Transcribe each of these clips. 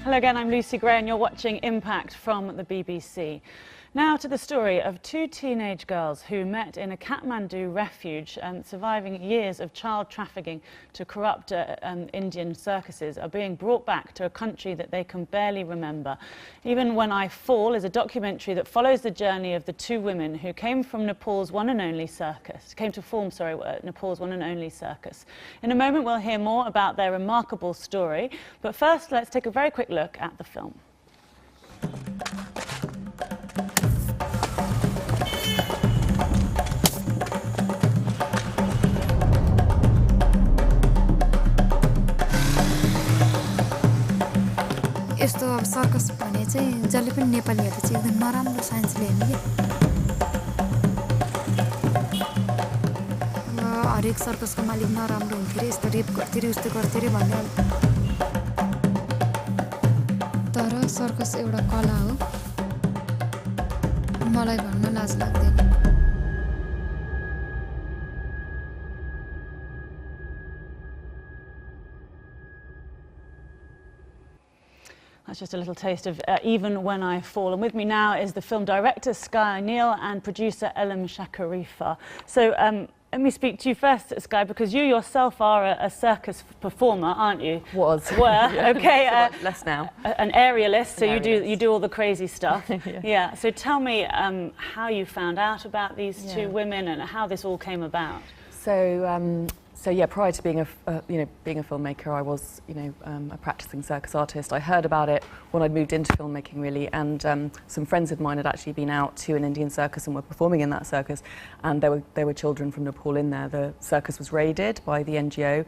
Hello again, I'm Lucy Gray and you're watching Impact from the BBC. Now to the story of two teenage girls who met in a Kathmandu refuge and surviving years of child trafficking to corrupt Indian circuses are being brought back to a country that they can barely remember. Even When I Fall is a documentary that follows the journey of the two women who came from Nepal's one and only circus, Nepal's one and only circus. In a moment we'll hear more about their remarkable story, but first let's take a very quick look at the film. यस्तो अब circus भने चाहिँ जसले पनि नेपालीहरुले चाहिँ एकदम नराम्रो signs lien के हरेक सर्कसको मालिक नराम्रो हुन्थ्यो रे यस्तो रेप गर्थ्यो रे उस्तो गर्थ्यो रे भन्ने तर सर्कस एउटा कला हो मलाई भन्न लाज लाग्दैन That's just a little taste of Even When I Fall. And with me now is the film director Sky Neal and producer Elhum Shakerifar. So let me speak to you first, Sky, because you yourself are a circus performer, aren't you? Were. Yeah, okay. Less now. An aerialist, so you do all the crazy stuff. Yeah. So tell me how you found out about these two women and how this all came about. So yeah, prior to being being a filmmaker, I was a practicing circus artist. I heard about it when I'd moved into filmmaking, really, and some friends of mine had actually been out to an Indian circus and were performing in that circus, and there were children from Nepal in there. The circus was raided by the NGO,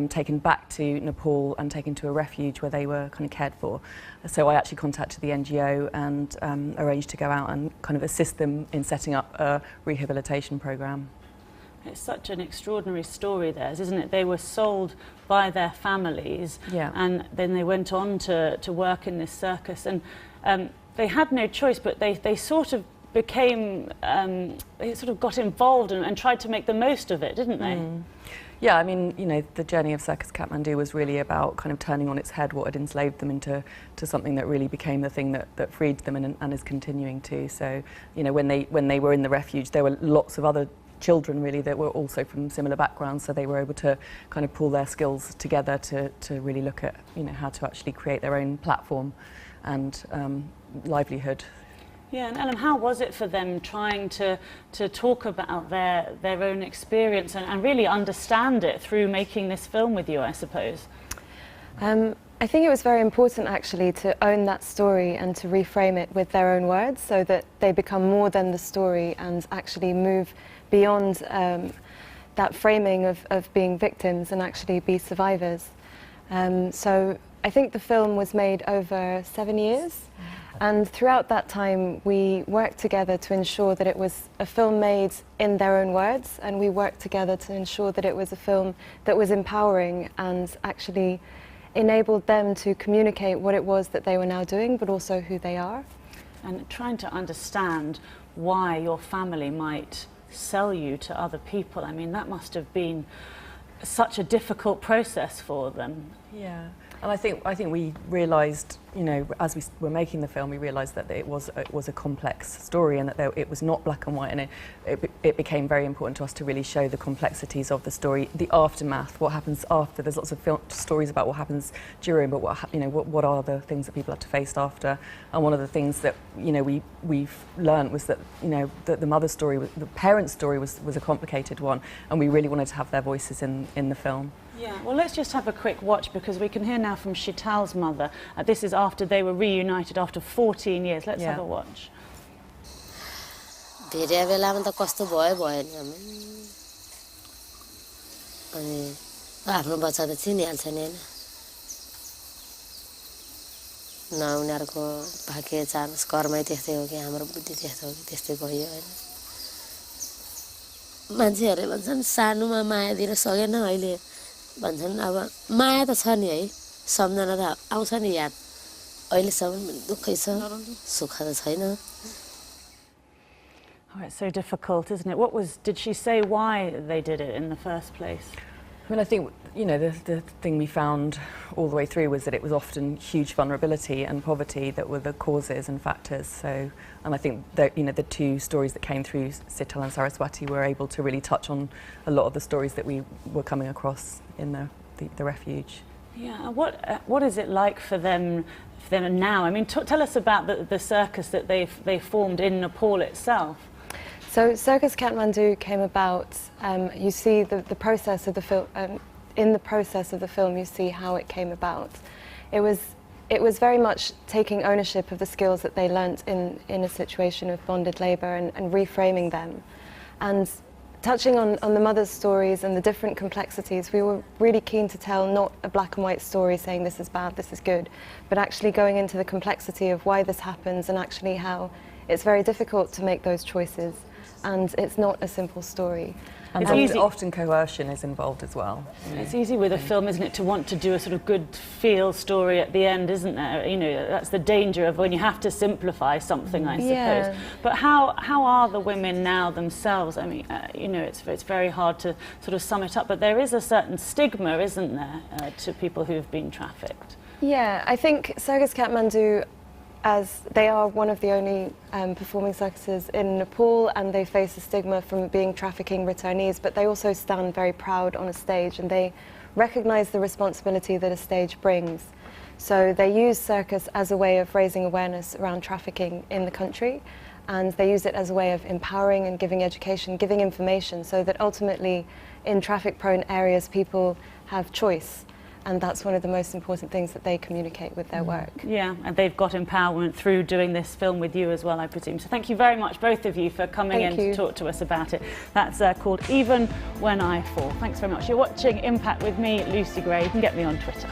taken back to Nepal and taken to a refuge where they were kind of cared for. So I actually contacted the NGO and arranged to go out and kind of assist them in setting up a rehabilitation program. It's such an extraordinary story theirs, isn't it? They were sold by their families, and then they went on to work in this circus, and they had no choice, but they sort of became, they sort of got involved and tried to make the most of it, didn't they? Yeah, I mean, the journey of Circus Kathmandu was really about kind of turning on its head what had enslaved them into something that really became the thing that freed them and is continuing to. So, when they were in the refuge, there were lots of other children really that were also from similar backgrounds, so they were able to kind of pull their skills together to really look at how to actually create their own platform and livelihood. Yeah, and Elhum, how was it for them trying to talk about their own experience and really understand it through making this film with you, I suppose? I think it was very important actually to own that story and to reframe it with their own words so that they become more than the story and actually move beyond that framing of being victims and actually be survivors. So I think the film was made over 7 years, and throughout that time we worked together to ensure that it was a film made in their own words, and we worked together to ensure that it was a film that was empowering and actually enabled them to communicate what it was that they were now doing, but also who they are. And trying to understand why your family might sell you to other people. I mean, that must have been such a difficult process for them. Yeah, and I think we realised, as we were making the film, we realised that it was a complex story and that it was not black and white, and it became very important to us to really show the complexities of the story, the aftermath, what happens after. There's lots of stories about what happens during, but what are the things that people have to face after. And one of the things that we've learned was that that the mother's story, the parents' story was a complicated one, and we really wanted to have their voices in the film. Yeah, well, let's just have a quick watch because we can hear now from Sheetal's mother. This is after they were reunited after 14 years. Let's have a watch. धेरै बेलामा त कस्तो भयो भएन अनि आफ्नो बच्चा त चिनिहाल्छ नि हैन न उनीहरुको भाग्य चान्स कर्मै त्यस्तै हो कि हाम्रो बुद्धि त्यस्तो हो कि त्यस्तै भयो हैन मान्छेहरुले भन्छन् सानुमा माया दिन सकेन अहिले भन्छन् अब माया त छ नि है सम्झना त आउँछ नि याद अहिलेसम्म दुःखै छ सुख त छैन. Oh, it's so difficult, isn't it? Did she say why they did it in the first place? I mean, I think, you know, the thing we found all the way through was that it was often huge vulnerability and poverty that were the causes and factors. So, and I think that, you know, the two stories that came through, Sheetal and Saraswoti, were able to really touch on a lot of the stories that we were coming across in the refuge. Yeah, what is it like for them now? I mean, tell us about the circus that they formed in Nepal itself. So Circus Kathmandu came about, you see the process of the film, in the process of the film you see how it came about. It was very much taking ownership of the skills that they learnt in a situation of bonded labour and reframing them. And touching on the mother's stories and the different complexities, we were really keen to tell not a black and white story saying this is bad, this is good, but actually going into the complexity of why this happens and actually how it's very difficult to make those choices. And it's not a simple story. And often coercion is involved as well. It's easy with a film, isn't it, to want to do a sort of good feel story at the end, isn't there? You know, that's the danger of when you have to simplify something, I suppose. Yeah. But how are the women now themselves? I mean, you know, it's very hard to sort of sum it up, but there is a certain stigma, isn't there, to people who've been trafficked? Yeah, I think Circus Kathmandu, as they are one of the only performing circuses in Nepal, and they face a stigma from being trafficking returnees, but they also stand very proud on a stage and they recognise the responsibility that a stage brings. So they use circus as a way of raising awareness around trafficking in the country, and they use it as a way of empowering and giving education, giving information, so that ultimately in traffic-prone areas people have choice. And that's one of the most important things that they communicate with their work. Yeah, and they've got empowerment through doing this film with you as well, I presume. So thank you very much, both of you, for coming in to talk to us about it. That's called Even When I Fall. Thanks very much. You're watching Impact with me, Lucy Gray. You can get me on Twitter.